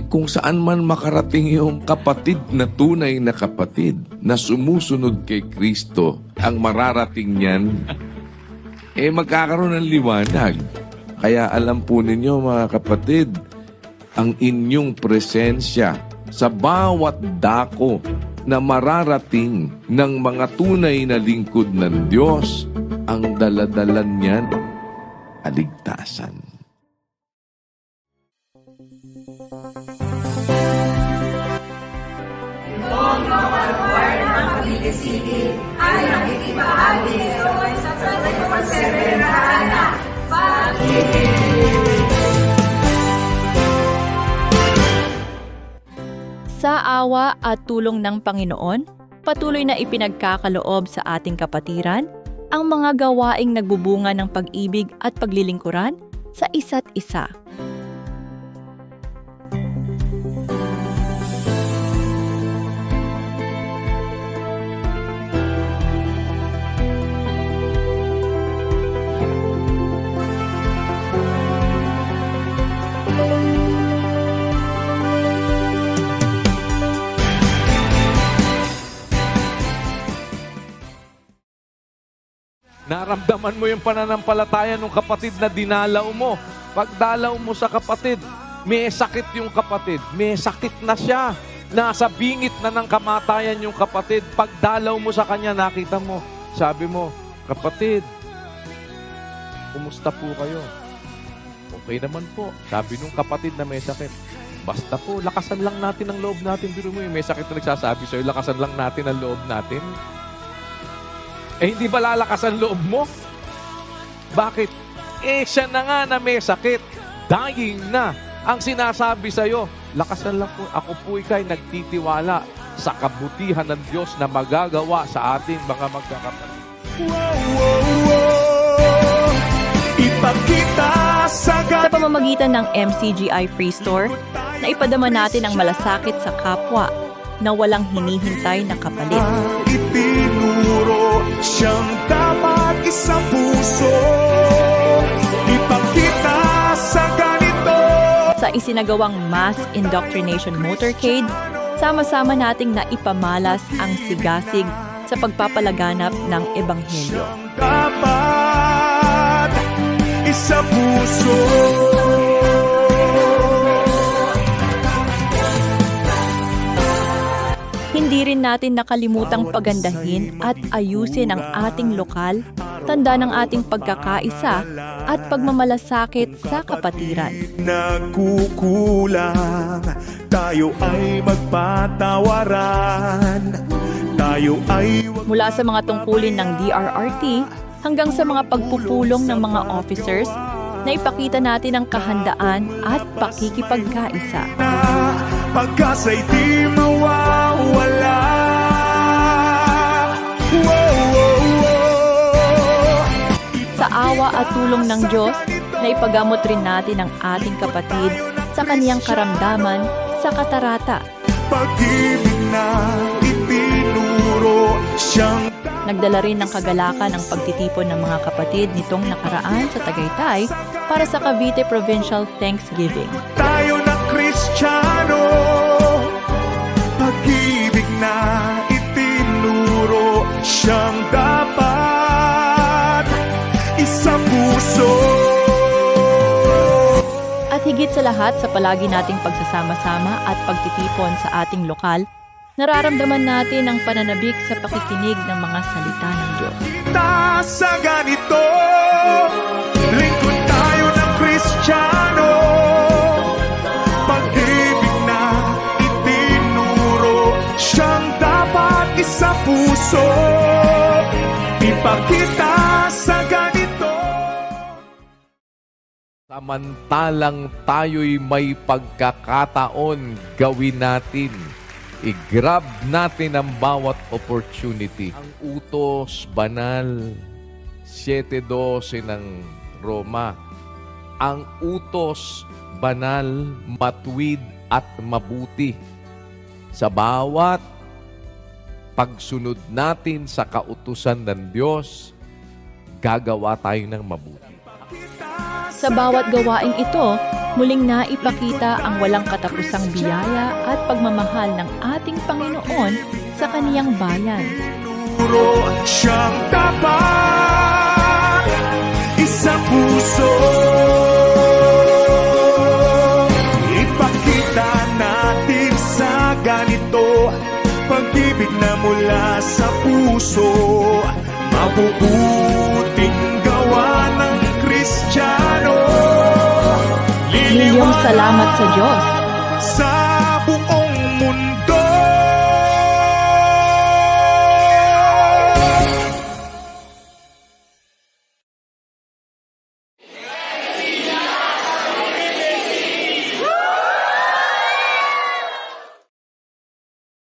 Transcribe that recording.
Kung saan man makarating yung kapatid na tunay na kapatid na sumusunod kay Kristo, ang mararating niyan, magkakaroon ng liwanag. Kaya alam po ninyo mga kapatid, ang inyong presensya sa bawat dako na mararating ng mga tunay na lingkod ng Diyos, ang daladalan niyan, kaligtasan. Kung mga lugar ng Cavite City ay nakikibahagi sa 24/7 na anak, Sa awa at tulong ng Panginoon, patuloy na ipinagkakaloob sa ating kapatiran ang mga gawaing nagbubunga ng pag-ibig at paglilingkuran sa isa't isa. Naramdaman mo yung pananampalataya ng kapatid na dinalaw mo. Pagdalaw mo sa kapatid, may sakit yung kapatid. May sakit na siya. Nasa bingit na ng kamatayan yung kapatid. Pagdalaw mo sa kanya, nakita mo. Sabi mo, kapatid, kumusta po kayo? Okay naman po. Sabi nung kapatid na may sakit, basta po, lakasan lang natin ang loob natin. Biro mo, may sakit na nagsasabi sa'yo, lakasan lang natin ang loob natin. Hindi ba lalakas ang loob mo? Bakit? Siya na nga na may sakit. Dying na. Ang sinasabi sa'yo, lakasan lang po. Ako po ika'y nagtitiwala sa kabutihan ng Diyos na magagawa sa ating mga magkakapatid. Ipakita sa Sa pamamagitan ng MCGI Free Store, naipadama natin ang malasakit sa kapwa na walang hinihintay na kapalit. itinuro siyang dapat isang puso. Ipakita sa ganito. Sa isinagawang mass indoctrination motorcade, sama-sama nating naipamalas ang sigasig sa pagpapalaganap ng Ebanghelyo. Dapat isang puso. Hindi rin natin nakalimutang pagandahin at ayusin ang ating lokal, tanda ng ating pagkakaisa at pagmamalasakit sa kapatiran. Nagkukulang, tayo ay magpatawaran. Tayo ay Mula sa mga tungkulin ng DRRT hanggang sa mga pagpupulong ng mga officers, na ipakita natin ang kahandaan at pakikipagkaisa. pagkasa'y di mawawala. Sa awa at tulong ng Diyos, na ipagamot rin natin ang ating kapatid sa kaniyang karamdaman sa katarata. Pag-ibig na itinuro siyang Nagdala rin ng kagalakan ang pagtitipon ng mga kapatid nitong nakaraan sa Tagaytay para sa Cavite Provincial Thanksgiving. tayo na Kristiyano. Pag-ibig na itinuro siyang dapat isang puso. At higit sa lahat sa palagi nating pagsasama-sama at pagtitipon sa ating lokal, nararamdaman natin ang pananabik sa pakikinig ng mga salita ng Diyos. Ta sa ganito, lingkod tayo ng Kristiyano. Pag-ibig na itinuro siyang dapat isang puso. Ipakita sa ganito. Samantalang tayo'y may pagkakataon, gawin natin. I-grab natin ang bawat opportunity. Ang utos, banal, 7:12 ng Roma. Ang utos, banal, matuwid at mabuti. Sa bawat pagsunod natin sa kautusan ng Diyos, gagawa tayo ng mabuti. Sa bawat gawaing ito, Muling naipakita ang walang katapusang biyaya at pagmamahal ng ating Panginoon sa kaniyang bayan. Puro siyang tapat, isang puso. Ipakita natin sa ganito, pag-ibig na mula sa puso, mabubuting gawa ng Kristiyano. Milyong salamat sa Diyos. Sa